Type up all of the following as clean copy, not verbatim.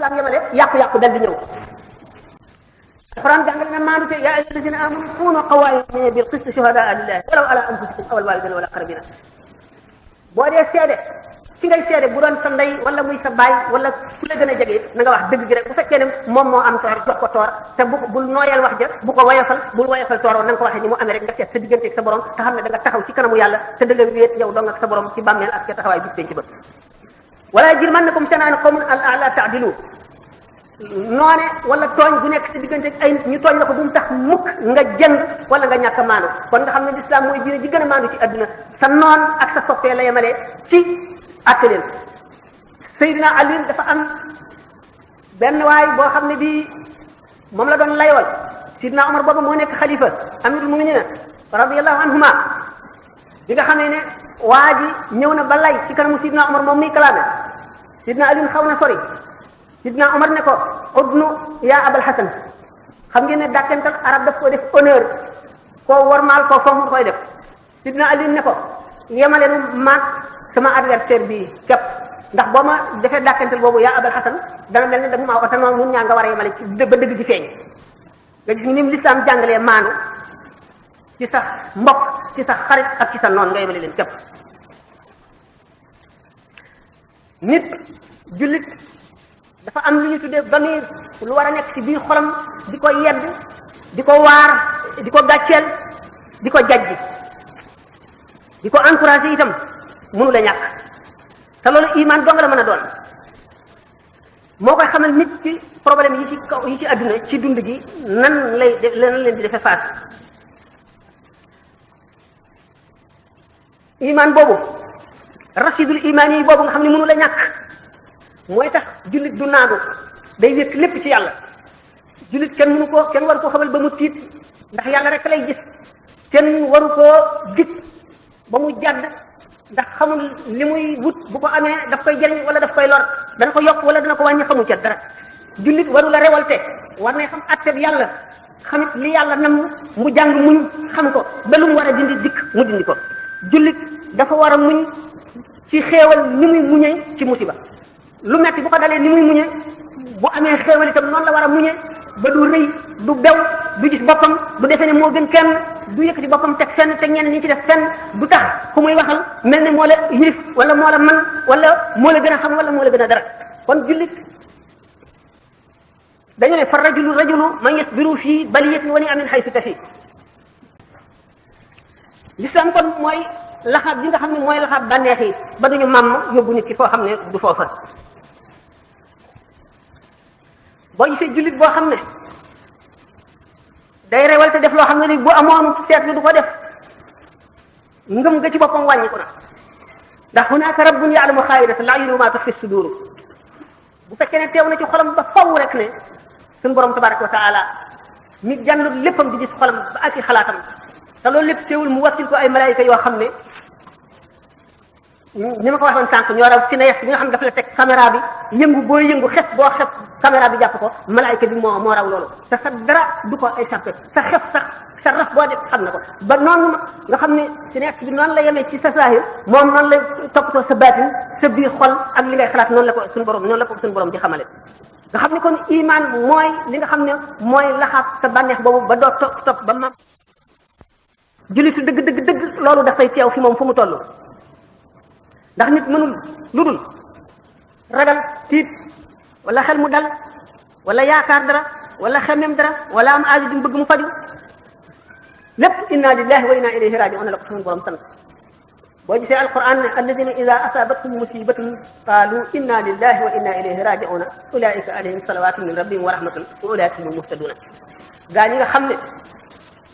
l'islam yemale yàqu-yàqu dal di ñëw. alquran jàngale na maandu te yaa ayyuha alladina amanu kunu qawwamina bil qisti shuhadaa lillahi walaw ala anfusikum aw al walidayni wal aqrabina. boo dee seede ki ngay seede bu doon sa ndey wala muy sa baay wala ku la gën a jege na nga wax dëgg gi rek bu fekkee ne moom moo am toor jox ko toor te bul nooyal wax ja bu ko woyofal bul woyofal toor na nga ko waxee ni mu amee rek nga seet sa diggante ak sa borom te xam ne da nga taxaw ci kanamu yàlla te da nga wéet yow dong ak sa borom ci bàmmeel ak ca taxawaay bis penc ba. wala yajrimannakum shana'anu qawmin allaa ta'dilu noone wala tooñ bu nekk sa diggante ak ay ñu tooñ la ko bu mu tax mukk nga jëng wala nga ñàkk a maandu kon nga xam ne lislaam mooy diine ji gën a maandu ci adduna sa noon ak sa soppee la yemale ci àtte leen. Seydina Ali dafa am benn waay boo xam ne bii moom la doon layool Seydina Omar boobu moo nekk xalifa amirul mu'minin radiyallahu anhuma bi nga xamee ne waa ji ñëw na ba lay ci kanamu Seydina Omar moom muy kalaame Seydina Ali xaw na sori Sidna Omar ne ko udnu yaa Abal Hasan xam ngeen ne dàkkental arab daf ko def honneur koo warmaal koo foofu koy def Sidna Ali ne ko yemale nu maag sama adversaire bi képp ndax boo ma defee dàkkental boobu yaa Abal Hasan dana mel ni dafa maa ko te noonu ñun ñaar nga war a yemale ci ba dëgg di feeñ nga gis ni lislaam jàngalee maanu ci sa mbokk ci sa xarit ak ci sa noon nga yemale leen képp nit jullit dafa am lu ñu tuddee bamir lu war a nekk ci biir xolam di ko yedd di ko waar di ko gàcceel di ko jajji di ko encouragé itam mënu la ñàkk te loolu iman dong la mën a doon moo koy xamal nit ci problème yi ci kaw yi ci àdduna ci dund gi nan leen di defee face iman boobu rasidul iman yi boobu nga xam ne mënu la ñàkk mooy tax jullit du naagu day wékk lépp ci yàlla jullit kenn waru koo xamal ba mu tiit ndax yàlla rek lay gis kenn waru koo dig ba mu jàdd ndax xamul li muy wut bu ko amee daf koy jëriñ wala daf koy lor dana ko yokk wala dana ko wàññi xamu ca dara jullit waru la révolté war nay xam atteb yàlla xamit li yàlla nam mu jàng muñ xam ko ba lu mu war a dindi dikk mu dindi ko jullit dafa war a muñ ci xéewal ni muy muñee ci musiba lu metti bu ko dalee ni muy muñe bu amee xéewal itam noonu la war a muñe ba du rëy du bew du gis boppam du defee ne moo gën kenn du yëkkati boppam teg fenn teg ñenn ñi ci def fenn du tax ku muy waxal mel ne moo la yilif wala moo la man wala moo la gën a xam wala moo la gën a dara kon jullit dañu ne fa rajulu man yasbiru fii baliyatin wa ni'amin haythu tafi l'islam kon mooy laxaab bi nga xam ne mooy laxaab bànneex yi ba duñu màmm yóbbu nit ki foo xam ne du foofa boo gisee jullit boo xam ne day rewal te def loo xam ne ni bu amoon seetlu du ko def ngëm nga ci boppam wàññi ko na ndax hunaaka rabbun ya'lamu xaa'inata al-a'yuni wa ma tuxfi as-sudur bu fekkee ne teew na ci xolam ba faw rek ne suñu borom tabaraka wa taala mi jànlut léppam di gis xolam ba ak i xalaatam te loolu lépp teewul mu wakkil ko ay malaayika yoo xam ne ni ma ko waxoon sànq ñoo raw ci neef bi nga xam ne dafa la teg caméra bi yëngu booy yëngu xef boo xef caméra bi jàpp ko malaayika bi moo raw loolu te sa dara du ko échappé sa xef sa raf boo def xam na ko ba noonu nga xam ne ci neef bi noonu la yemee ci sa saahir moom noonu la toppatoo sa baatin sa biir xol ak li ngay xalaat noonu la ko suñu borom di xamale nga xam ne kon iman mooy li nga xam ne mooy laxaat sa bànneex boobu ba doo topp ba ma jullitu dëgg loolu dafay teew fi moom fu mu toll ndax nit mënul lu dul ragal tiit wala xel mu dal wala yaakaar dara wala xemem dara wala am aajo ju bëgg mu faju lépp inna lillahi wa inna ilayhi raji'un la ko suñu borom sant boo gisee alquran ne alladina ida asabatkum musibatun qalu inna lillahi wa inna ilayhi raji'un ulaika alayhim salawatun min rabbihim wa rahmatun wa ulaika hum muhtaduna gaa ñi nga xam ne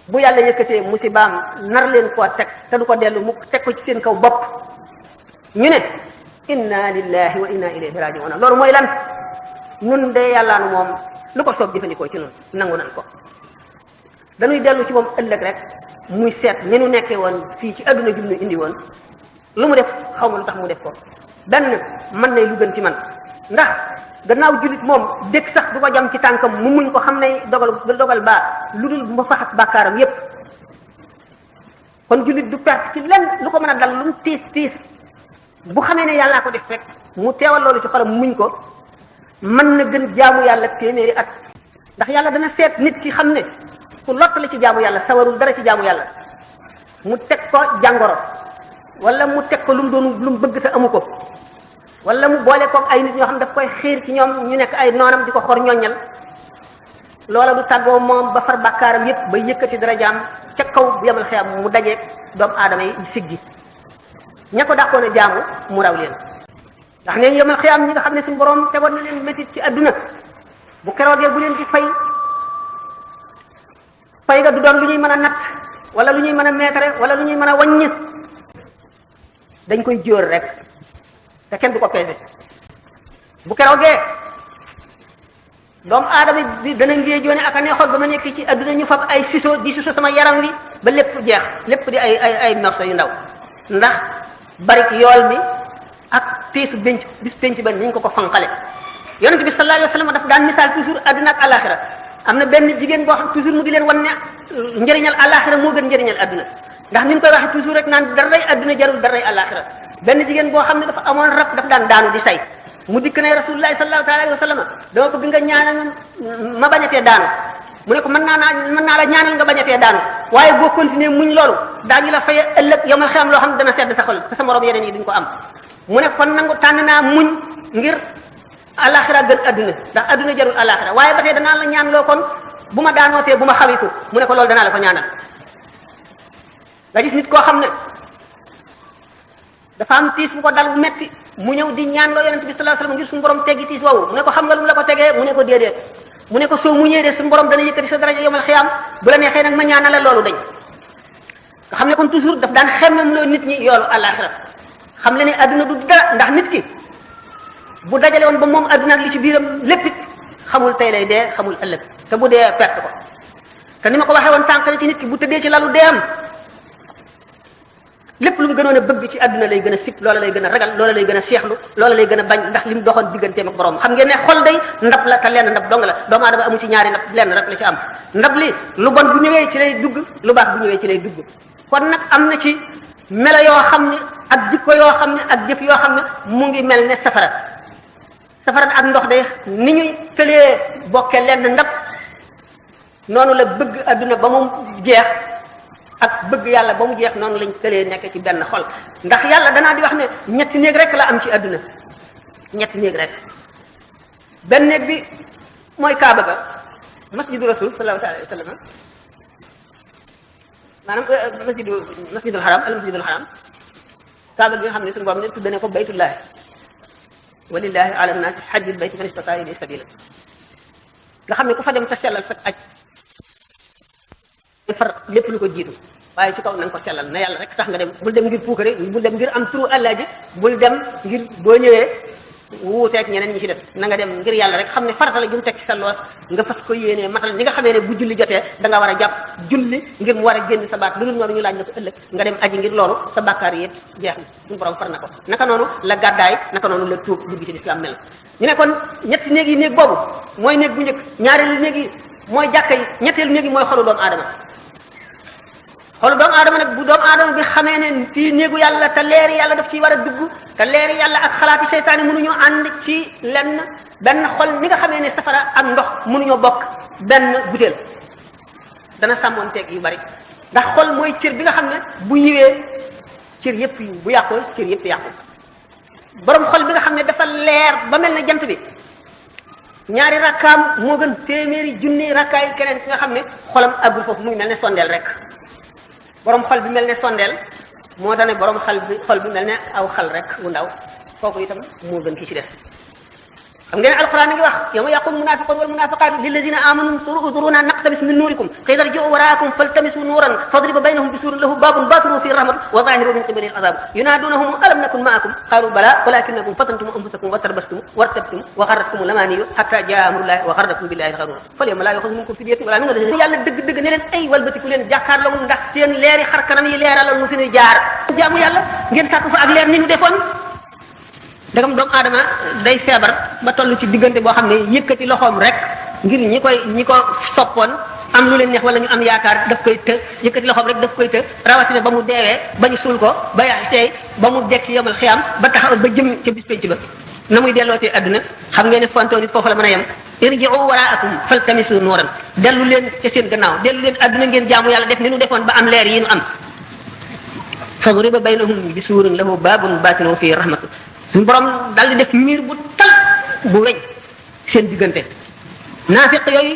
bu yàlla yëkkatee musibaam nar leen koo teg te du ko dellu mu teg ko ci seen kaw bopp ñu ne inna lillahi wa inna ilayhi raji'un loolu mooy lan nun de yàllaanu moom lu ko soob jëfandikoo ci nun nangu nan ko dañuy dellu ci moom ëllëg rek muy seet ni nu nekkee woon fii ci adduna jum nu indi woon lu mu def xaw ma lu tax mu def ko benn mën nay lu gën ci man ndax gannaaw jullit moom dëkk sax du ko jam ci tànkam mu muñ ko xam ne dogal baa lu dul mu faxat bàkkaaram yépp kon jullit du perte ci lenn lu ko mën a dal lu mu tiis bu xamee ne yàllaa ko def rek mu teewal loolu ci xolam muñ ko mën na gën jaamu yàlla téeméeri at ndax yàlla dana seet nit ki xam ne ku lott la ci jaamu yàlla sawarul dara ci jaamu yàlla mu teg ko jàngoro wala mu teg ko lu mu bëgg te amu ko wala mu boole koog ay nit ñoo xam daf koy xiir ci ñoom ñu nekk ay noonam di ko xor ñoññal loola du tàggoo moom ba far bàkkaaram yépp ba yëkkati darajaam ca kaw bu yemal xiyam mu dajeeg doomu aadama yi siggi ña ko dàqoon a jaamu mu raw leen ndax neen yemal xiyam ñi nga xam ne suñu borom tegoon na leen métit ci adduna bu keroogee bu leen di fay nga du doon lu ñuy mën a natt wala lu ñuy mën a meetare wala lu ñuy mën a wàññi dañ koy jóor rek te kenn du ko peese bu keroogee doomu aadama bi dana ngee joone ak a neexoon ba ma nekk ci adduna ñu fab ay siso di siso sama yaram wi ba lépp jeex lépp di ay morceaux yu ndaw ndax barik yool bi ak tiisu bis penc ba niñ ko fanqale yonent bi sallallahu alayhi wa sallam daf daan misaal toujours adduna ak alaxira am na benn jigéen boo xam toujours mu di leen wan ne njëriñal alaxira moo gën njëriñal adduna ndax ni mu koy waxee toujours rek naan daray adduna jarul daray alaxira benn jigéen boo xam ne dafa amoon rab daf daan daanu di say mu dikk ne rasulullahi sallallahu alayhi wa sallam dama ko bi nga ñaanal ma bañatee daanu mu ne ko mën naa la ñaanal nga bañatee daanu waaye boo continuer muñ loolu daañu la faye ëllëg yow ma xam loo xam ne dana sedd sa xol te sa morom yeneen yi duñ ko am mu ne kon nangu tànn naa muñ ngir alaxira gën adduna ndax adduna jarul alaxira waaye ba tey danaa la ñaan loo kon bu ma daanootee bu ma xawiku mu ne ko loolu danaa la ko ñaanal nga gis nit koo xam ne dafa am tiis bu ko dal bu metti mu ñëw di ñaan loo yonent bi sallallahu alayhi wasallam ngir suñu borom teggi tiis woowu mu ne ko xam nga lu mu la ko tegee mu ne ko déedéet mu ne ko soo muñee de suñu borom dana yëkkati sa daraja yawmal xiyaam bu la neexee nag ma ñaanal la loolu dañ nga xam ne kon toujours daf daan xemmem loo nit ñi yoolu àllaaxira xam le ne adduna du dara ndax nit ki bu dajale woon ba moom adduna ak li ci biiram lépp it xamul tey lay dee xamul ëllëg te bu dee perte ko te ni ma ko waxee woon sànq ne ci nit ki bu tëddee ci lalu deem lépp lu mu gënoon a bëgg ci adduna lay gën a sib loola lay gën a ragal loola lay gën a seexlu loola lay gën a bañ ndax li mu doxoon digganteem ak borom xam ngeen ne xol day ndab la te lenn ndab dong la doomu aadama amu ci ñaari ndab lenn rek la ci am ndab li lu bon bu ñëwee ci lay dugg lu baax bu ñëwee ci lay dugg kon nag am na ci melo yoo xam ne ak jikko yoo xam ne ak jëf yoo xam ne mu ngi mel ne safara ak ndox day ni ñuy tëlee bokke lenn ndab noonu la bëgg adduna ba mu jeex ak bëgg yàlla ba mu jeex noonu lañ tëlee nekk ci benn xol ndax yàlla danaa di wax ne ñetti néeg rek la am ci adduna ñetti néeg rek benn néeg bi mooy Kaaba ga masjidu rasul sallallahu alayhi wa sallam maanaam masjidul haram al masjidul haram Kaaba gi nga xam ne suñu borom ne tudde ne ko baytullahi walillahi ala nnaasi hajjul bayti man istataa ilayhi sabila nga xam ne ku fa dem sa sellal sa aj far lépp lu ko jiitu waaye ci kaw na nga ko sellal na yàlla rek tax nga dem bul dem ngir puukare bul dem ngir am turu àllaaji bul dem ngir boo ñëwee wuuteeg ñeneen ñi ci def na nga dem ngir yàlla rek xam ne farata la jum teg ci sa loos nga fas ko yéenee matal ñi nga xamee ne bu julli jotee da nga war a jàpp julli ngir mu war a génn sa baat lu dul noonu ñu laaj la ko ëllëg nga dem aji ngir loolu sa bàkkaar yëpp jeex na suñu borom far na ko naka noonu la gàddaay naka noonu la tuub dugg ci lislaam mel ñu ne kon ñetti néeg yi néeg boobu mooy néeg bu njëkk ñaareelu néeg yi mooy jàkka yi ñetteelu néeg yi mooy xolu doomu aadama xolu doomu aadama nag bu doomu aadama bi xamee ne fii néegu yàlla te leeri yàlla daf ciy war a dugg te leeri yàlla ak xalaati seytaane mënuñoo ànd ci lenn benn xol ni nga xamee ne safara ak ndox mënuñoo bokk benn butéel dana sàmmoonteeg yu bari ndax xol mooy cër bi nga xam ne bu yiwee cër yëpp yu bu yàqoo cër yëpp yàqu borom xol bi nga xam ne dafa leer ba mel ne jant bi ñaari rakkaam moo gën téeméeri junni rakkaay keneen ki nga xam ne xolam àggul foofu mu ngi mel ne sondeel rek borom xol bi mel ne sondeel moo tax ne borom xol bi mel ne aw xal rek wu ndaw kooku itam moo gën ki ci def xam ngeen alquran mi ngi wax yawma yaqulu munafiqun wal munafiqatu lillazina amanu unzuruna naqtabis min nurikum qila irji'u wara'akum faltamisu nuran fadriba baynahum bisurin lahu babun batinuhu fihi rahmatu wa zahiruhu min qibalihi al'azab yunadunahum alam nakun ma'akum qalu bala walakinakum fatantum anfusakum wa tarabastum wartabtum wa gharratkum al-amaniyu hatta ja'a amrullahi wa gharrakum billahi al-gharur falyawma la yu'khadhu minkum fidyatun wala min alladhina yàlla dëgg-dëgg ne leen ay walbatiku leen jàkkaarloo ndax seen leeri xar kanam yi leeralal mu fi ñuy jaar jaamu yàlla ngeen sàkk fa ak leer ni ñu defoon dagam doomu aadama day feebar ba toll ci diggante boo xam ne yëkkati loxoom rek ngir ñi ko soppoon am lu leen neex wala ñu am yaakaar daf koy të yëkkati loxoom rek daf koy të rawatina ba mu deewee ba ñu suul ko ba yaay tey ba mu dekk yomal xiyaam ba taxaw ba jëm ca bis penc ba na muy dellootee adduna xam ngeen ne fontoo nit foofu la mën a yem irji'u waraakum faltamisu nuuran dellu leen ca seen gannaaw dellu leen adduna ngeen jaamu yàlla def ni nu defoon ba am leer yi nu am fadriba baynahum bi suurin lahu baabun baatinuhu fiihi rahmatu suñu borom dal di def miir bu tal bu weñ seen diggante naafiq yooyu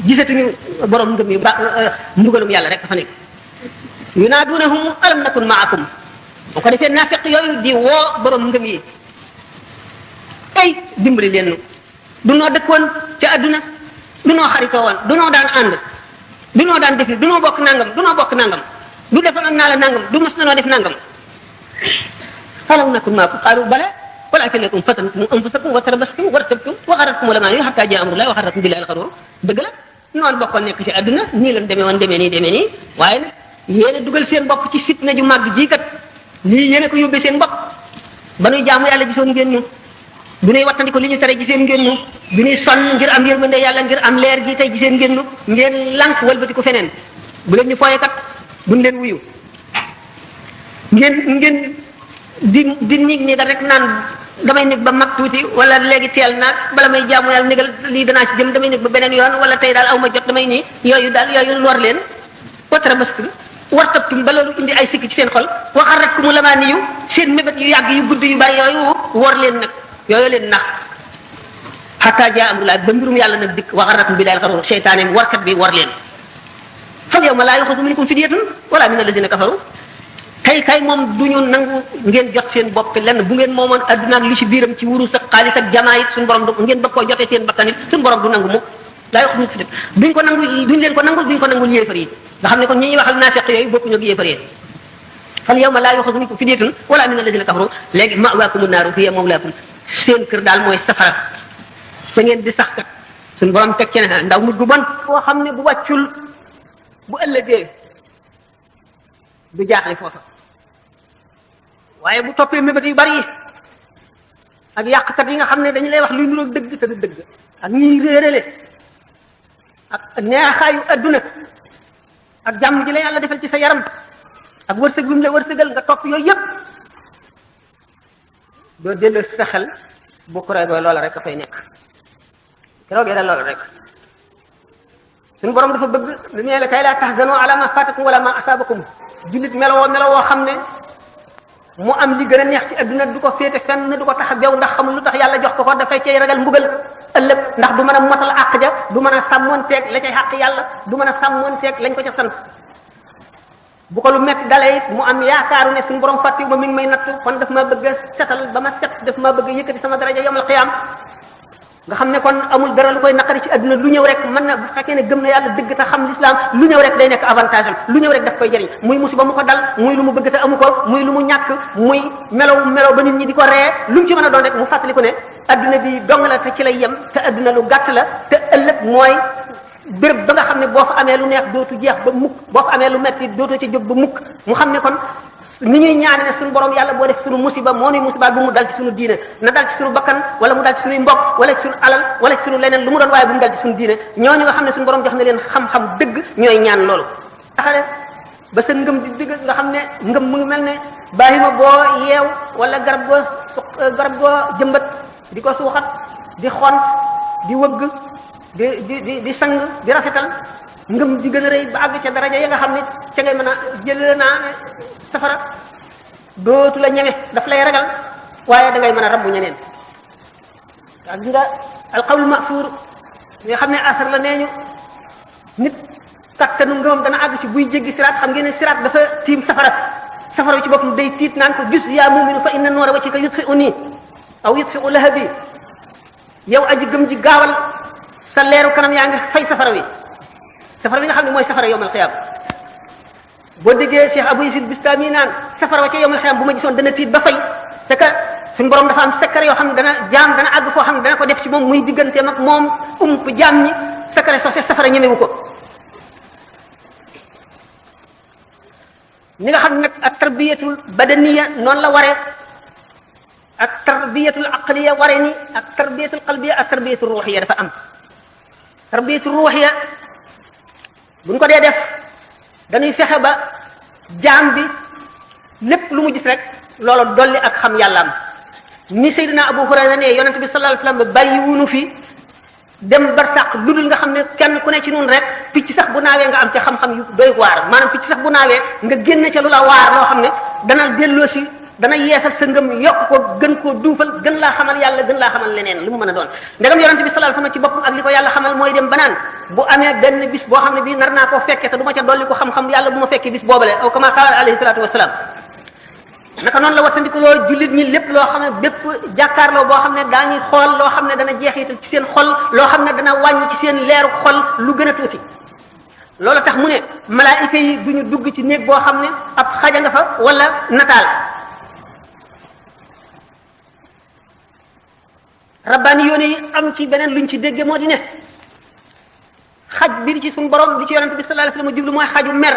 gisatuñu borom ngëm yi mbugalum yàlla rek dafa nekk yunaadunahum alam nakun maakum bu ko defee naafiq yooyu di woo borom ngëm yi ay dimbali leen nu du noo dëkkoon ca adduna du noo xaritoo woon du noo daan ànd du noo daan defi du noo bokk nangam du noo bokk nangam du defal naa la nangam du mas na noo def nangam alam nakun maakum qaalu bala walakinakum fatantum anfusakum wa tarabastum wartabtum wa gharratkum al-amaaniyyu hattaa jaa amrullahi wa gharrakum billahi al-gharuur dëgg la noonu bokkoon nekk ci adduna nii leen demee woon demee nii waaye nag yéen a dugal seen bopp ci fitna ju màgg ji kat lii yéen a ko yóbbee seen bopp ba nuy jaamu yàlla gisoon ngeen ñu bu nuy wattandi ko li ñu tere giseen ngeen ñu bi nuy sonn ngir am yërmande yàlla ngir am leer gi tey giseen ngeen ñu ngeen lànk wëlbati ko feneen bu leen ñu fooye kat buñ leen wuyu ngeen di nig ni da rek naan damay nekk ba mag tuuti wala léegi teel naag bala may jaamu yàlla négal lii danaa ci jëm damay nekk ba beneen yoon wala tey daal aw ma jot damay nii yooyu lor leen watarabastum wartabtum ba loolu indi ay sikki ci seen xol wa gharratkumul amaaniyyu seen mébét yu yàgg yu gudd yu bari yooyu wor leen nag yooyu leen nax hattaa jaa amrullaah ba mbirum yàlla nag dikk wa gharrakum billaahi al-gharuur seytaane warkat bi war leen fal yawma laa yu'xazu minkum fidyatun wala mina allaziina kafaru kay moom du ñu nangu ngeen jot seen bopp lenn bu ngeen moomoon adduna ak li ci biiram ci wurus ak xaalis ak jamaa it suñu borom du ngeen bëgg koo jotee seen bakkan it suñu borom du nangu mukk laa yu'xazu minkum fidyatun duñ ko nangul duñ ko nangul yéefar yi nga xam ne kon ñi ñuy waxal naafiq yooyu bokkuñu ak yéefar yi fal yawma laa yu'xazu minkum fidyatun wala mina allaziina kafaru léegi ma'waakumu naaru hiya mawlaakum seen kër daal mooy safara te ngeen di sax kat suñu borom teg ci ne ndaw mujj gu bon boo xam ne bu wàccul bu ëllëgee du jaaxle foofa waaye bu toppee mébét yu bari yi ak yàqkat yi nga xam ne dañu lay wax luy niroog dëgg te du dëgg ak ñiy réerale ak neexaayu adduna ak jàmm ji la yàlla defal ci sa yaram ak wërsëg bi mu la wërsëgal nga topp yooyu yëpp doo delloo si sa xel bu ko reegoo loola rek a fay nekk keroogee da loola rek suñu borom dafa bëgg lu ne la kay laa tahzanu ala ma fatakum wala ma asabakum jullit melowoo xam ne mu am li gën a neex ci adduna du ko féete fenn du ko tax a beew ndax xamul lu tax yàlla jox ko dafay cay ragal mbugal ëllëg ndax du mën a motal àq ja du mën a sàmmoonteeg la cay àq yàlla du mën a sàmmoonteeg lañ ko ca sant bu ko lu metti dalee it mu am yaakaaru ne suñu borom fàttiwu ma mi ngi may nattu kon daf ma bëgg a setal ba ma set daf ma bëgg a yëkkati sama daraja yawmal qiyaam nga xam ne kon amul dara lu koy naqari ci adduna lu ñëw rek mën na bu fekkee ne gëm na yàlla dëgg te xam l'islam lu ñëw rek day nekk avantage am lu ñëw rek daf koy jëriñ muy musiba mu ko dal muy lu mu bëgg te amu ko muy lu mu ñàkk muy melaw ba nit ñi di ko ree lu mu ci mën a doon rek mu fàttali ko ne adduna bi dong la te ci lay yem te adduna lu gàtt la te ëllëg mooy béréb ba nga xam ne boo fa amee lu neex dootu jeex ba mukk boo fa amee lu metti dootu ci jóg ba mukk mu xam ne kon ni ñuy ñaane ne suñu borom yàlla boo def suñu musiba moo nuy musibaal bu mu dal ci suñu diine na dal ci suñu bakkan wala mu dal ci suñuy mbokk wala ci suñu alal wala ci suñu leneen lu mu doon waaye bu mu dal ci suñu diine ñooñu nga xam ne suñu borom jox na leen xam-xam dëgg ñooy ñaan loolu taxale ba sa ngëm di dëgg nga xam ne ngëm mu ngi mel ne bàyyima boo yeew wala garab goo jëmbat di ko suuxat di xont di wëgg di sang di rafetal ngëm di gën a rëy ba àgg ca daraja ya nga xam ne ca ngay mën a jëlee naa ne safara dootu la ñeme daf lay ragal waaye da ngay mën a rabbu ñeneen ak nga alqawlu masuur nga xam ne asar la nee ñu nit kattanu ngëmam dana àgg ci buy jéggi siraat xam ngeen ne siraat dafa tiim safara bi ci boppam day tiit naan ko gis yaa muminu fa inna noora wajhika yutfi'u nii aw yutfi'u lahabi yow aji gëm ji gaawal sa leeru kanam yaa ngi fay safara wi nga xam ne mooy safara yawmal qiyaama boo déggee Cheikh Abou Yazid Bistami naan safara wa ca yawmal qiyaama bu ma gisoon dana tiit ba fay c'est que suñu borom dafa am secret yoo xam ne dana àgg foo xam ne dana ko def ci moom muy digganteem ak moom jaam ñi secret soo safara ñemewu ko ni nga xam ne nag ak tarbiyatul badaniya noonu la waree ak tarbiyatul aqliya waree ni ak tarbiyatul qalbiya ak tarbiyatul ruhiya dafa am tarbiyatul ruhiya buñ ko dee def dañuy fexe ba jaam bi lépp lu mu gis rek loolu dolli ak xam yàllaam ni Seydina Abu Hurayra ne yonent bi sallallahu alayhi wasallam bàyyi wunu fi dem barsàq lu dul nga xam ne kenn ku ne ci nun rek picc sax bu naawee nga am ca xam-xam yu doy waar maanaam picc sax bu naawee nga génn ca lu la waar loo xam ne dana delloo si dana yeesal sa ngëm yokk ko gën koo duufal gën laa xamal yàlla gën laa xamal leneen lu mu mën a doon ndegam yonent bi sallallahu alayhi wasallam ci boppam ak li ko yàlla xamal mooy dem banaan bu amee benn bis boo xam ne bii nar naa koo fekke te du ma ca dolli ko xam-xam yàlla bu ma fekkee bis boobale aw kama qaala alayhi salaatu wasalaam naka noonu la wattandiku loo jullit ñi lépp loo xam ne bépp jàkkaarloo boo xam ne daañuy xool loo xam ne dana jeexital ci seen xol loo xam ne dana wàññi ci seen leeru xol lu gën a tuuti loolu tax mu ne malaayika yi duñu dugg ci néeg boo xam ne ab xaja nga fa wala nataal rabbaani yoone yi am ci beneen luñ ci dégge moo di ne xaj bi ci suñu borom li ci yonente bi sallallahu alayhi wasallam jublu mooy xaju mer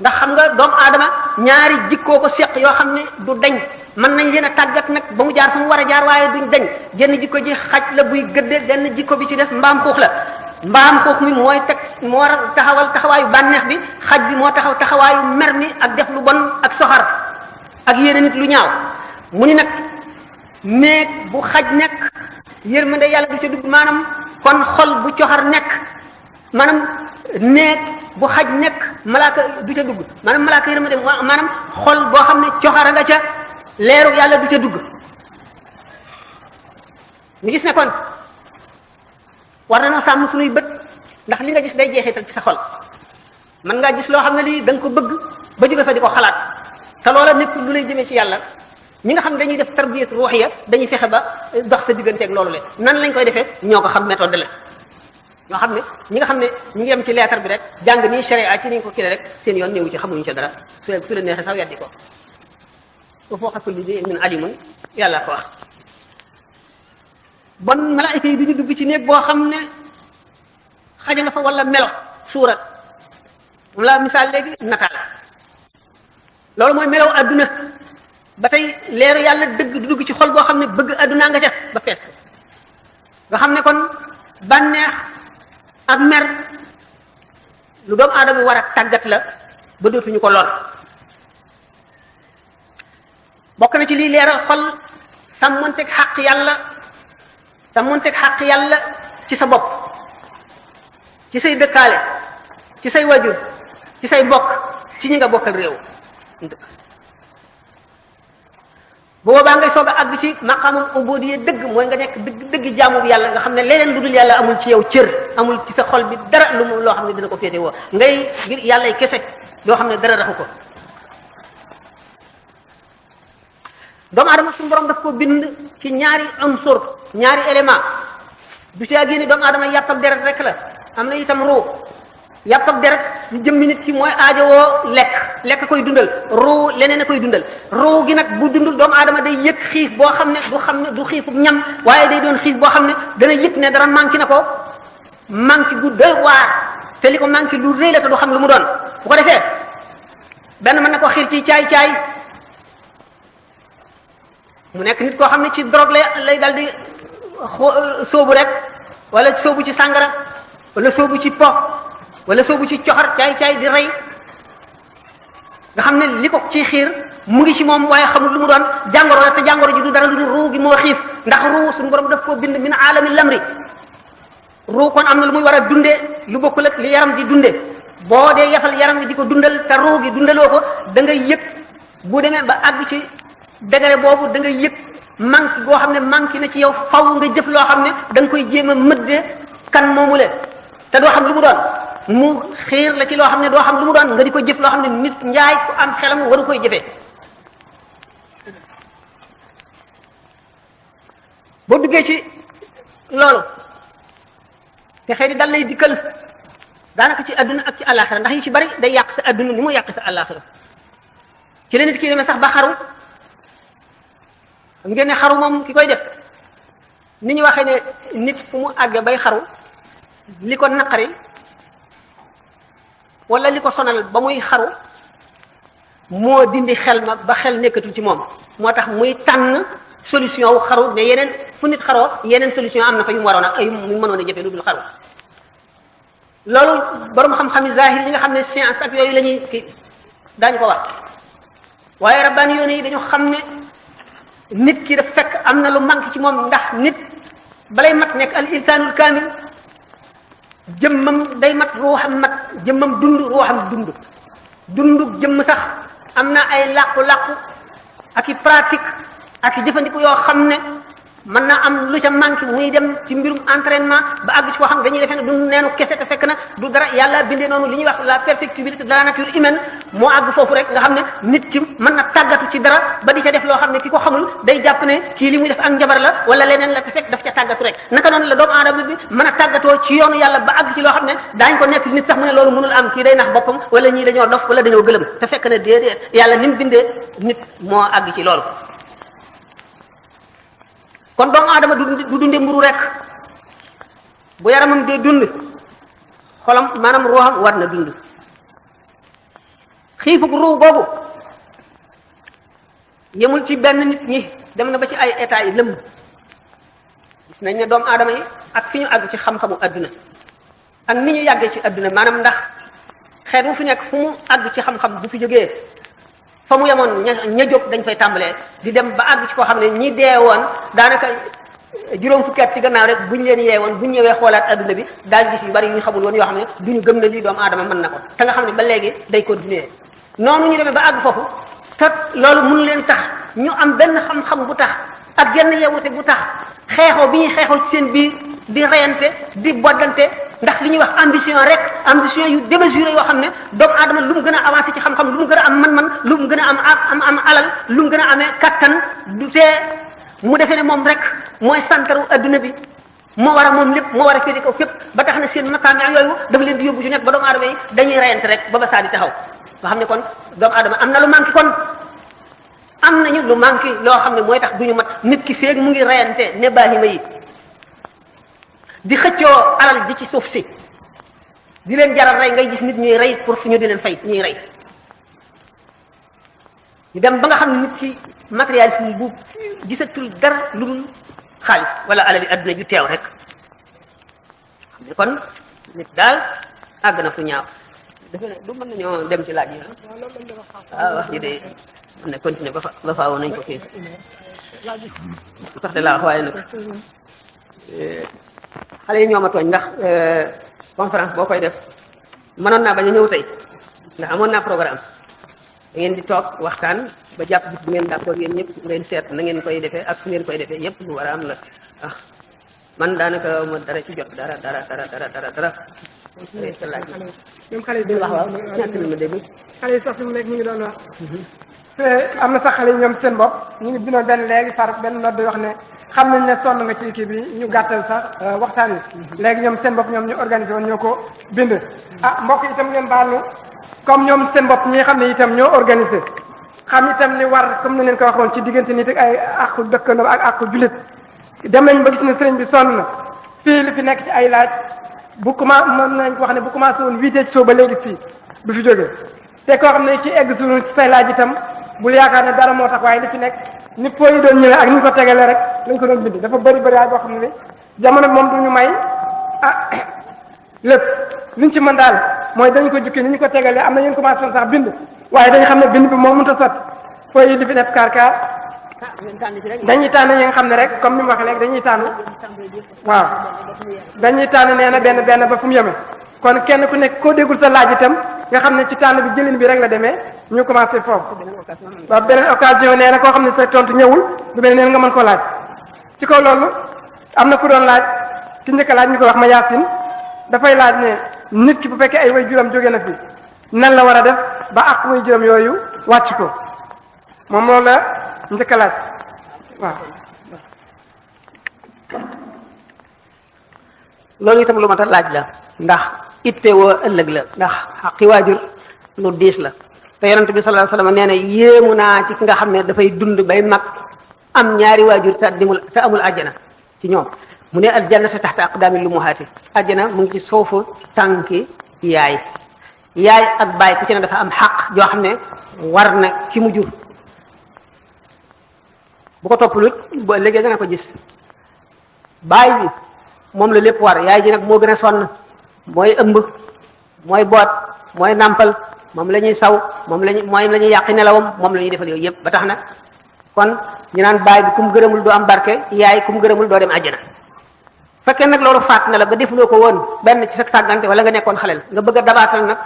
ndax xam nga doomu aadama ñaari jikkoo ko seq yoo xam ne du dañ mën nañ leen a tàggat nag ba mu jaar fu mu war a jaar waaye duñ dañ jenn jikko ji xaj la buy gëdde benn jikko bi ci des mbaam xuux la mbaam xuux mi mooy teg moo war a taxawal taxawaayu bànneex bi xaj bi moo taxaw taxawaayu mer mi ak def lu bon ak soxar ak yéene nit lu ñaaw mu ni nag néeg bu xaj nekk yërmande yàlla du ca dugg maanaam kon xol bu coxar nekk maanaam néeg bu xaj nekk malaaka du ca dugg maanaam malaaka yërmande maanaam xol boo xam ne coxara nga ca leeru yàlla du ca dugg ñu gis ne kon war na noo sàmm suñuy bët ndax li nga gis day jeexital ci sa xol mën ngaa gis loo xam ne lii da nga ko bëgg ba jóge fa di ko xalaat te loola nekk lu lay jëmee ci yàlla ñi nga xam ne dañuy def tarbiyat ruuxiya dañuy fexe ba dox sa digganteeg loolu le nan lañ koy defee ñoo ko xam méthode la ñoo xam ne ñi nga xam ne ñu ngi yem ci leetar bi rek jàng nii sharia ci ni ko kii rek seen yoon néewu ci xamuñu ci dara su la neexee sax weddi ko wa fawqa kulli dhi ilmin alimun yàlla ko wax bon malaayika yi duñu dugg ci néeg boo xam ne xaja nga fa wala melo suurat moom la misaal léegi nataal loolu mooy melow adduna ba tey leeru yàlla dëgg du dugg ci xol boo xam ne bëgg addunaa nga ca ba fees nga xam ne kon bànneex ak mer lu doomu aadama war a tàggat la ba dootuñu ko lor bokk na ci lii leeral xol sàmmonteeg xàq yàlla ci sa bopp ci say dëkkaale ci say wajur ci say bokk ci ñi nga bokkal réew boobaa ngay soog a àgg ci maqaamul ubudiyya dëgg mooy nga nekk dëgg jaamu bi yàlla nga xam ne leneen lu dul yàlla amul ci yow cër amul ci sa xol bi dara lu mu loo xam ne dina ko féete woo ngay ngir yàllay kese loo xam ne dara raxu ko doomu aadama suñu borom daf ko bind ci ñaari unsur ñaari élément du ci génne doomu aadama yàpp ak deret rek la am na itam ruu yàpp ak deret ñu jëmmi nit ki mooy aajowoo lekk koy dundal ruu leneen a koy dundal ruu gi nag bu dundul doomu aadama day yëg xiif boo xam ne du xiifu ñam waaye day doon xiif boo xam ne dana yëg ne dara manqué na ko manqué gu doy waar te li ko manqué lu rëy la te du xam lu mu doon bu ko defee benn mën na ko xiir ci caay mu nekk nit koo xam ne ci drogue lay dal di sóobu rek wala sóobu ci sàngara wala sóobu ci po wala soobu ci coxar caay di rey nga xam ne li ko ci xiir mu ngi ci moom waaye xamul lu mu doon jàngoro la te jàngoro ji du dara lu dul ruu gi moo xiif ndax ruu suñu borom daf koo bind min aalami lamri ruu kon am na lu muy war a dunde lu bokkul ak li yaram di dunde boo dee yafal yaram gi di ko dundal te ruu gi dundaloo ko da ngay yëg bu demee ba àgg ci degré boobu da ngay yëg manque goo xam ne manque na ci yow faw nga jëf loo xam ne da nga koy jéem a mëdde kan moomu le te doo xam lu mu doon mu xiir la ci loo xam ne doo xam lu mu doon nga di ko jëf loo xam ne nit njaay ku am xelam waru koy jëfee boo duggee ci loolu te xëy dal lay dikkal daanaka ci adduna ak ci àllaaxira ndax yu ci bari day yàq sa adduna ni mu yàq sa àllaaxira ci la nit ki demee sax ba xaru xam ngeen ne xaru moom ki koy def ni ñu waxee ne nit fu mu àgg bay xaru li ko naqari wala li ko sonal ba muy xaru moo dindi xel ma ba xel nekkatul ci moom moo tax muy tànn solution wu xaru ne yeneen fu nit xaroo yeneen solution am na fa yu mu waroon a ay mu mënoon a jëfe lu dul xaru loolu borom xam-xami zahir yi nga xam ne science ak yooyu la ñuy kii daañu ko wax waaye rabbaani yoon yi dañu xam ne nit ki daf fekk am na lu manqué ci moom ndax nit balay mat nekk al insaanul kaamil jëmmam day mat ruuxam mat jëmmam dund ruuxam dund jëmm sax am na ay làqu-làqu ak i pratique ak i jëfandiku yoo xam ne mën naa am lu ca manqué muy dem ci mbirum entraînement ba àgg ci koo xam ne dañuy defee ne du neenu kese te fekk na du dara yàlla bindee noonu li ñuy wax la perfectibilité de la nature humaine moo àgg foofu rek nga xam ne nit ki mën na tàggatu ci dara ba di ca def loo xam ne ki ko xamul day jàpp ne kii li muy def ak njabar la wala leneen la te fekk daf ca tàggatu rek naka noonu la doomu aadama bi mën a tàggatoo ci yoonu yàlla ba àgg ci loo xam ne daañ ko nekk nit sax mu ne loolu mënul am kii day nax boppam wala ñii dañoo dof wala dañoo gëlëm te fekk ne déedéet yàlla ni mu bindee nit moo àgg ci loolu kon doomu aadama du dunde mburu rek bu yaramam dee dund xolam maanaam ruuxam war na dund xiifug ruu googu yemul ci benn nit ñi dem na ba ci ay état yi lëmm gis nañ ne doomu aadama yi ak fi ñu àgg ci xam-xamu adduna ak ni ñu yàggee ci adduna maanaam ndax xeet wu fi nekk fu mu àgg ci xam-xam bu fi jógee fa mu yemoon ña jóg dañ fay tàmbalee di dem ba àgg ci koo xam ne ñi dee woon daanaka juróom fukki at ci gannaaw rek buñ leen yee woon buñ ñëwee xoolaat adduna bi daal gis yu bari yu ñu xamul woon yoo xam ne duñu gëm na lii doomu aadama mën na ko te nga xam ne ba léegi day continuer noonu ñu demee ba àgg foofu te loolu mun leen tax ñu am benn xam-xam bu tax ak genn yewute bu tax xeexoo bi ñuy xeexoo ci seen biir di reyante di boddante ndax li ñuy wax ambition rek ambition yu démesuré yoo xam ne doomu aadama lu mu gën a avancé ci xam-xam lu mu gën a am man-man lu mu gën a am alal lu mu gën a amee kattan du tee mu defee ne moom rek mooy santaru adduna bi moo war a moom lépp moo war a féete kaw fépp ba tax na seen makaami yooyu dafa leen di yóbbu ci nekk ba doomu aadama yi dañuy reyante rek ba saa di taxaw nga xam ne kon doomu aadama am na lu manqué kon am nañu lu manqué loo xam ne mooy tax duñu mat nit ki feeg mu ngi reyante ne baahima yi di xëccoo alal ji ci suuf si di leen jaral rey ngay gis nit ñuy rey pour fu ñu di leen fay ñuy rey ñu dem ba nga xam ne nit ki matérialisme bu gisatul dara lu dul xaalis wala alali adduna ju teew rek xam ne kon nit daal àgg na fu ñaaw defe ne du mën nañoo dem ci laaj yi ah wax ji de mën na continuer ba faaw nañ ko fii sax de laa wax waaye nag xale yi ñoo ma tooñ ndax conférence boo koy def mënoon naa bañ a ñëw tey ndax amoon naa programme da ngeen di toog waxtaan ba jàpp bis bu ngeen d'accord yéen ñëpp ngeen seet na ngeen koy defee ak fu ngeen koy defee yëpp lu war a am la ah man daanaka ma dara ci jot dara ñoom xale yi wax waaw ñaata ma dégg xale yi sax fi mu nekk ñu ngi doon wax te am na sax xale yi ñoom seen bopp ñu ngi bindoon benn léegi far benn note wax ne xam nañ ne sonn nga ci kii bi ñu gàttal sax waxtaan wi léegi ñoom seen bopp ñoom ñu organisé woon ñoo ko bind ah mbokk itam ngeen baal nu comme ñoom seen bopp ñi xam ne itam ñoo organisé xam itam ni war comme ni leen ko waxoon ci diggante nit ak ay àqu dëkkandoo ak àqu jullit dem nañ ba gis ne sëriñ bi sonn na fii li fi nekk ci ay laaj bu commencé mën nañ ko wax ne bu commencé woon 8 ci soo ba léegi fii du fi jógee te koo xam ne ci egg suñu ci say laaj itam bul yaakaar ne dara moo tax waaye li fi nekk ni po yi doon ñëwee ak ni ñu ko tegalee rek lañ ko doon bind dafa bëri waay boo xam ne jamono moom du ñu may lépp liñ ci mën daal mooy dañ ko jukki ni ñu ko tegalee am na ñu commencé woon sax bind waaye dañ xam ne bind bi moom mënut a sotti po yi li fi def kaar dañuy tànn ñi nga xam ne rek comme ni mu waxee léegi dañuy tànn waaw dañuy tànn nee na benn ba fu mu yeme kon kenn ku nekk koo déggul sa laaj itam nga xam ne ci tànn bi jëlin bi rek la demee ñu commencé foofu waaw beneen occasion nee na koo xam ne sa tontu ñëwul du beneen neen nga mën koo laaj ci kaw loolu am na ku doon laaj ki njëkk a laaj ñu ko wax ma yaasin dafay laaj ne nit ki bu fekkee ay way juróom jóge na fi nan la war a def ba ak way juróom yooyu wàcc ko moom loolu la njëkk a laaj waaw loolu itam lu mat a laaj la ndax itte woo ëllëg la ndax xaqi waajur lu diis la te yonent bi sallallahu alayhi wasallam nee na yéemu naa ci ki nga xam ne dafay dund bay mag am ñaari waajur te amul àjjana ci ñoom mu ne aljannatu taxta aqdaami lummuhaati àjjana mu ngi ci suufu tànki yaay ak baay ku ci ne dafa am xaq joo xam ne war na ki mu jur bu ko toppalut ba léegi dana ko gis baay bi moom la lépp war yaay ji nag moo gën a sonn mooy ëmb mooy boot mooy nàmpal moom la ñuy saw moom la ñuy yàqi nelawam moom la ñuy defal yooyu yëpp ba tax na kon ñu naan baay bi kum gërëmul doo am barke yaay kum gërëmul doo dem àjjana fekkee nag loolu faat na la ba defuloo ko woon benn ci sa sàggante wala nga nekkoon xaleel nga bëgg a dabaatal nag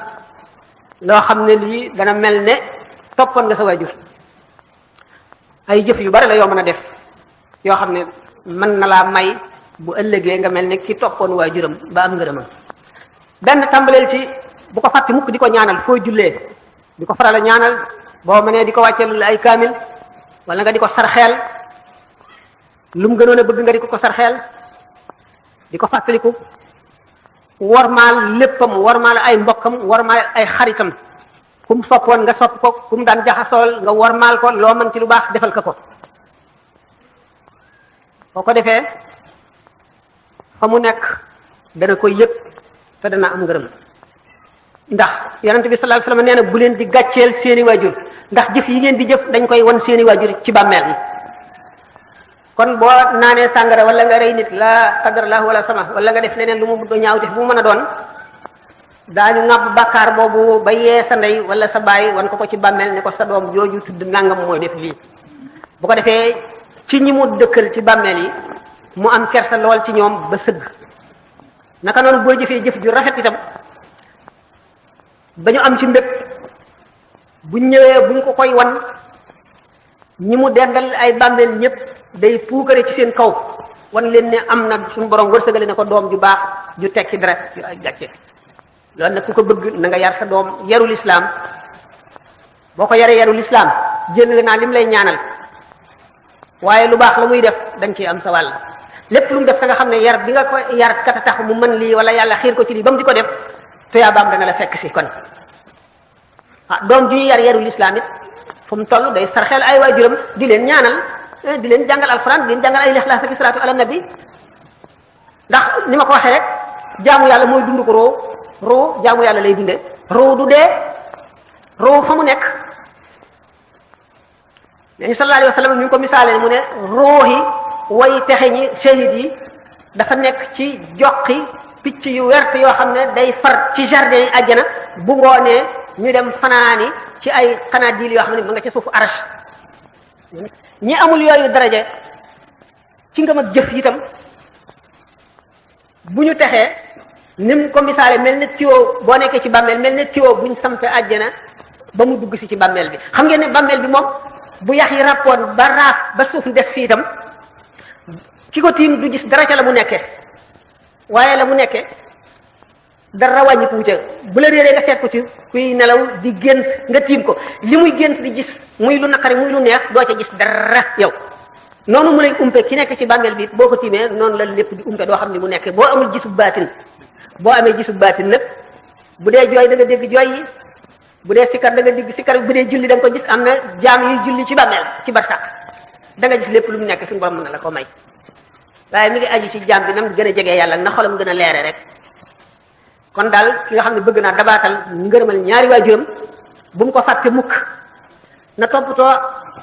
loo xam ne lii dana mel ne toppoon nga sa waajur ay jëf yu bari la yoo mën a def yoo xam ne mën na laa may bu ëllëgee nga mel ne ki toppoon waajuram ba am ngërëmam benn tàmbaleel ci bu ko fàtte mukk di ko ñaanal foo jullee di ko faral a ñaanal boo mënee di ko wàcceelul ay kaamil wala nga di ko sarxeel lu mu gënoon a bëgg nga di ko sarxeel di ko fàttaliku wormaal léppam wormaal ay mbokkam wormaal ay xaritam kum soppoon nga sopp ko kum daan jaxasool nga wormaal ko loo mën ci lu baax defal ko boo ko defee fa mu nekk dana koy yëg te dana am ngërëm ndax yonent bi sallallahu alayhi wasallam nee na bu leen di gàcceel seeni waajur ndax jëf yi ngeen di jëf dañ koy won seeni waajur ci bàmmeel yi kon boo naanee sàngara wala nga rey nit la qadarallahu wala sama wala nga def leneen lu mu ñaaw def bu mu mën a doon daañu ŋàbb bàkkaar boobu ba yee sa ndey wala sa baay wan ko ci bàmmeel ne ko sa doom jooju tudd nangam mooy def lii bu ko defee ci ñi mu dëkkal ci bàmmeel yi mu am kersa lool ci ñoom ba sëgg naka noonu boo jëfee jëf ju rafet itam ba ñu am ci mbég buñ ñëwee buñ ko koy wan ñi mu dendal ay bàmmeel ñëpp day puukare ci seen kaw wan leen ne am na suñu borom wërsëgale ne ko doom ju baax ju tekki dara ju ay gàcce loolu nag ku ko bëgg na nga yar sa doom yarul islam boo ko yaree yarul islam jël naa lim lay ñaanal waaye lu baax la muy def dañ ciy am sa wàll lépp lu mu def te nga xam ne yar bi nga ko yar kat tax mu mën lii wala yàlla xiir ko ci lii ba mu di ko def tuyaabaam dana la fekk si kon doom ju ñu yar yarul islam it fu mu toll day sarxeel ay waajuram di leen ñaanal di leen jàngal alxuraan di leen jàngal ay lixlaas ak salaatu ala nabi ndax ni ma ko waxee rek jaamu yàlla mooy dund ko roo jaamu yàlla lay dunde roo du dee roo fa mu nekk nabi sallallahu alayhi wa sallam ñu ngi ko misaalee mu ne roohi way texe ñi shahid yi dafa nekk ci joqi picc yu wert yoo xam ne day far ci jardin yi àjjana bu ngoonee ñu dem fanaani ci ay xanaadil yoo xam ne mu nga ca suufu arash ñi amul yooyu daraja ci ngëm ak jëf itam bu ñu texee ni mu ko misaale mel ne tiwo boo nekkee ci bàmmeel mel ne tiwo buñ sampe àjjana ba mu dugg si ci bàmmeel bi xam ngeen ne bàmmeel bi moom bu yax yi rappoon ba raaf ba suuf des fii itam ki ko tiim du gis dara ca la mu nekkee waaye la mu nekkee dara wàññi ko wuute bu la réeree nga seet ko ci kuy nelaw di gént nga tiim ko li muy gént di gis muy lu naqari muy lu neex doo ca gis dara yow noonu mu lay umpe ki nekk ci bàmmeel bi boo ko tiimee noonu la lépp di umpe doo xam ni mu nekkee boo amul gisub baatin boo amee gisub baatin nag bu dee jooy da nga dégg jooy yi bu dee sikkar da nga dégg sikkar bu dee julli da nga ko gis am na jaam yuy julli ci bàmmeel ci barsàq da nga gis lépp lu mu nekk suñu borom mën na la ko may waaye mi ngi aju ci jaam bi nam gën a jegee yàlla na xolam gën a leere rek kon daal ki nga xam ne bëgg naa dabaatal ngërëmal ñaari waajuram bu mu ko fàtte mukk na toppatoo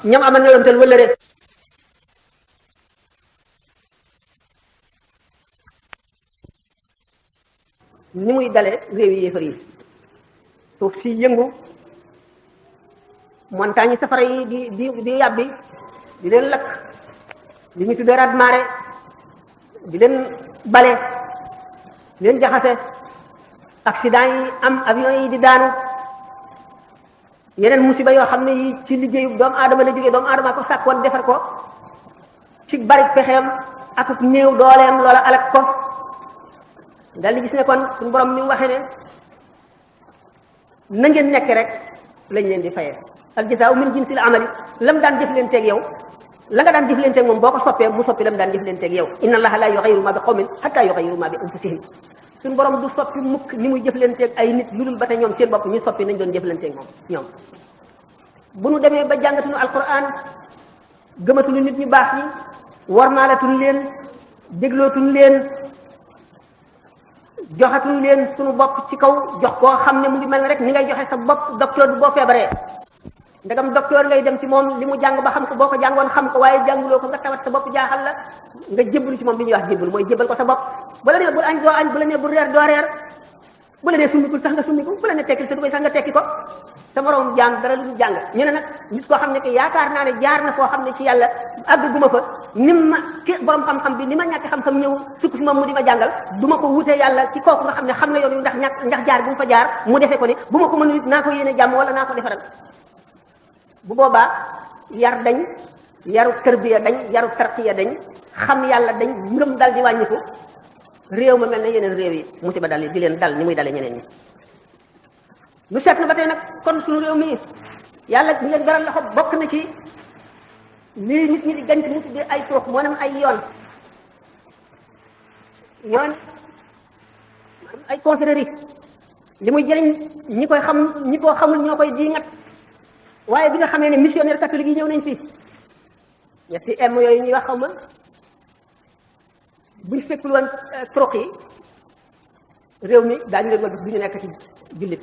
ñam amal ñolamtel wala rek ni muy dale réew yi yéefar yi suuf si yëngu montagne yi safara yi di yàbbi di leen lakk li ñu tuddee raz-marée di leen bale di leen jaxase accident yi am avion yi di daanu yeneen musiba yoo xam ne yi ci liggéeyu doomu aadama la jógee doomu aadama ko sàkkoon defar ko ci bari pexeem ak néew dooleem loola alak ko dal di gis ne kon suñu borom ni mu waxee ne na ngeen nekk rek lañ leen di fayee al jazaa'u min jinsil amali lam daan jëf leen teeg yow la nga daan jëf leen teeg moom boo ko soppee mu soppi lam daan jëf leen teeg yow inna allaha la yughayyiru ma bi qawmin hatta yughayyiru ma bi anfusihim suñu borom du soppi mukk ni muy jëflanteeg ay nit lu dul ba te ñoom seen bopp ñu soppi nañ doon jëflanteeg moom ñoom bu nu demee ba jàngatuñu alquran gëmatuñu nit ñu baax ñi warmaalatuñu leen déglootuñu leen joxatuñu leen suñu bopp ci kaw jox koo xam ne mu ngi mel ne rek ni ngay joxe sa bopp docteur bi boo feebaree ndegam docteur ngay dem ci moom li mu jàng ba xam ko boo ko jàngoon xam ko waaye jànguloo ko nga tawat sa bopp jaaxal la nga jébbalu ci moom li ñuy wax jébbalu mooy jébbal ko sa bopp bu la nee bul añ doo añ bu la nee bul reer doo reer bu la nee summikul sax nga summiku bu la nee tekkil sa dugay sax nga tekki ko sa moroom jaam dara lu ñu jàng ñu ne nag nit koo xam ne que yaakaar naa ne jaar na foo xam ne ci yàlla àgg guma fa ni ma ki borom xam-xam bi ni ma ñàkk xam-xam ñëw sukk fi moom mu di ma jàngal du ma ko wutee yàlla ci kooku nga xam ne xam na yoon yu ndax jaar bu mu fa jaar mu defee ko ni bu ma ko mënul it naa ko yéene jàmm wala naa ko defaral bu boobaa yar dañ yaru tarbiya dañ yaru tarqiya dañ xam yàlla dañ ngëm dal di wàññiku réew ma mel ne yeneen réew yi musiba dal di leen dal ni muy dale ñeneen ñi lu seet na ba tey nag kon suñu réew mi yàlla ñu leen garal loxo bokk na ci lii nit ñi di gañ ci ñu tuddee ay tuux moo nem ay yoon ay confrérie li muy jëriñ ñi koy xam ñi ko xamul ñoo koy diingat waaye bi nga xamee ne missionnaire catholique yi ñëw nañ fi ñetti m yooyu ñuy wax xaw ma buñ fekkul woon troc yi réew mi daañu leen wal du ñu nekk ci jullit